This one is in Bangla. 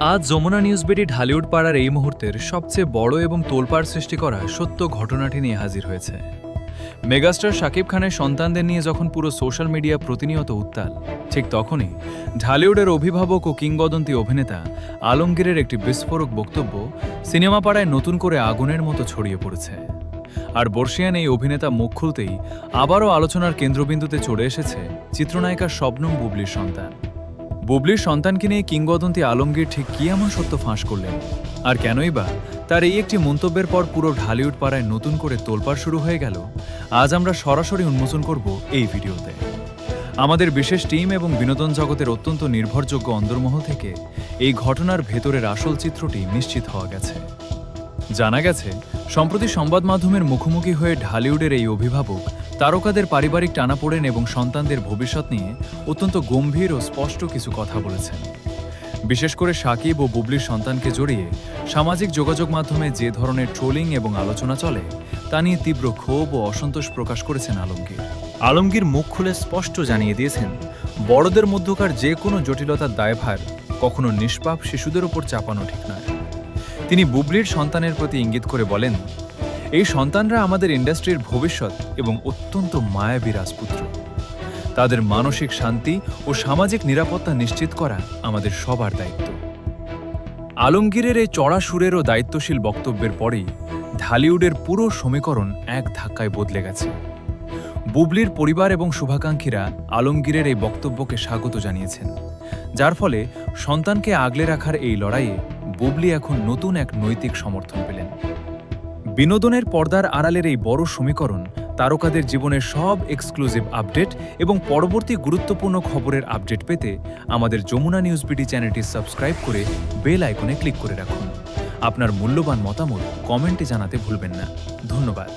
আজ যমুনা নিউজ বিডি ঢালিউড পাড়ার এই মুহূর্তের সবচেয়ে বড় এবং তোলপাড় সৃষ্টি করা সত্য ঘটনাটি নিয়ে হাজির হয়েছে। মেগাস্টার শাকিব খানের সন্তানদের নিয়ে যখন পুরো সোশ্যাল মিডিয়া প্রতিনিয়ত উত্তাল, ঠিক তখনই ঢালিউডের অভিভাবক ও কিংবদন্তি অভিনেতা আলমগীরের একটি বিস্ফোরক বক্তব্য সিনেমা পাড়ায় নতুন করে আগুনের মতো ছড়িয়ে পড়েছে। আর বর্ষিয়ান এই অভিনেতা মুখ খুলতেই আবারও আলোচনার কেন্দ্রবিন্দুতে চলে এসেছে চিত্রনায়িকা শবনম বুবলির সন্তান। বুবলির সন্তানকে নিয়ে কিংবদন্তি আলমগীর ঠিক কী এমন সত্য ফাঁস করলেন, আর কেনই বা তার এই একটি মন্তব্যের পর পুরো ঢালিউড পাড়ায় নতুন করে তোলপাড় শুরু হয়ে গেল, আজ আমরা সরাসরি উন্মোচন করব এই ভিডিওতে। আমাদের বিশেষ টিম এবং বিনোদন জগতের অত্যন্ত নির্ভরযোগ্য অন্দরমহল থেকে এই ঘটনার ভেতরের আসল চিত্রটি নিশ্চিত হওয়া গেছে। জানা গেছে, সম্প্রতি সংবাদ মাধ্যমের মুখোমুখি হয়ে ঢালিউডের এই অভিভাবক তারকাদের পারিবারিক টানাপোড়েন এবং সন্তানদের ভবিষ্যৎ নিয়ে অত্যন্ত গম্ভীর ও স্পষ্ট কিছু কথা বলেছেন। বিশেষ করে শাকিব ও বুবলির সন্তানকে জড়িয়ে সামাজিক যোগাযোগ মাধ্যমে যে ধরনের ট্রোলিং এবং আলোচনা চলে তা নিয়ে তীব্র ক্ষোভ ও অসন্তোষ প্রকাশ করেছেন আলমগীর। আলমগীর মুখ খুলে স্পষ্ট জানিয়ে দিয়েছেন, বড়দের মধ্যকার যে কোনো জটিলতার দায়ভার কখনো নিষ্পাপ শিশুদের ওপর চাপানো ঠিক নয়। তিনি বুবলির সন্তানের প্রতি ইঙ্গিত করে বলেন, এই সন্তানরা আমাদের ইন্ডাস্ট্রির ভবিষ্যৎ এবং অত্যন্ত মায়াবী রাজপুত্র। তাদের মানসিক শান্তি ও সামাজিক নিরাপত্তা নিশ্চিত করা আমাদের সবার দায়িত্ব। আলমগীরের এই চড়া সুরের ও দায়িত্বশীল বক্তব্যের পরেই ঢালিউডের পুরো সমীকরণ এক ধাক্কায় বদলে গেছে। বুবলির পরিবার এবং শুভাকাঙ্ক্ষীরা আলমগীরের এই বক্তব্যকে স্বাগত জানিয়েছেন, যার ফলে সন্তানকে আগলে রাখার এই লড়াইয়ে বুবলি এখন নতুন এক নৈতিক সমর্থন পেলেন। বিনোদনের পর্দার আড়ালের এই বড় সমীকরণ তারকাদের জীবনের সব এক্সক্লুসিভ আপডেট এবং পরবর্তী গুরুত্বপূর্ণ খবরের আপডেট পেতে আমাদের যমুনা নিউজ বিডি চ্যানেলটি সাবস্ক্রাইব করে বেল আইকনে ক্লিক করে রাখুন। আপনার মূল্যবান মতামত কমেন্টে জানাতে ভুলবেন না। ধন্যবাদ।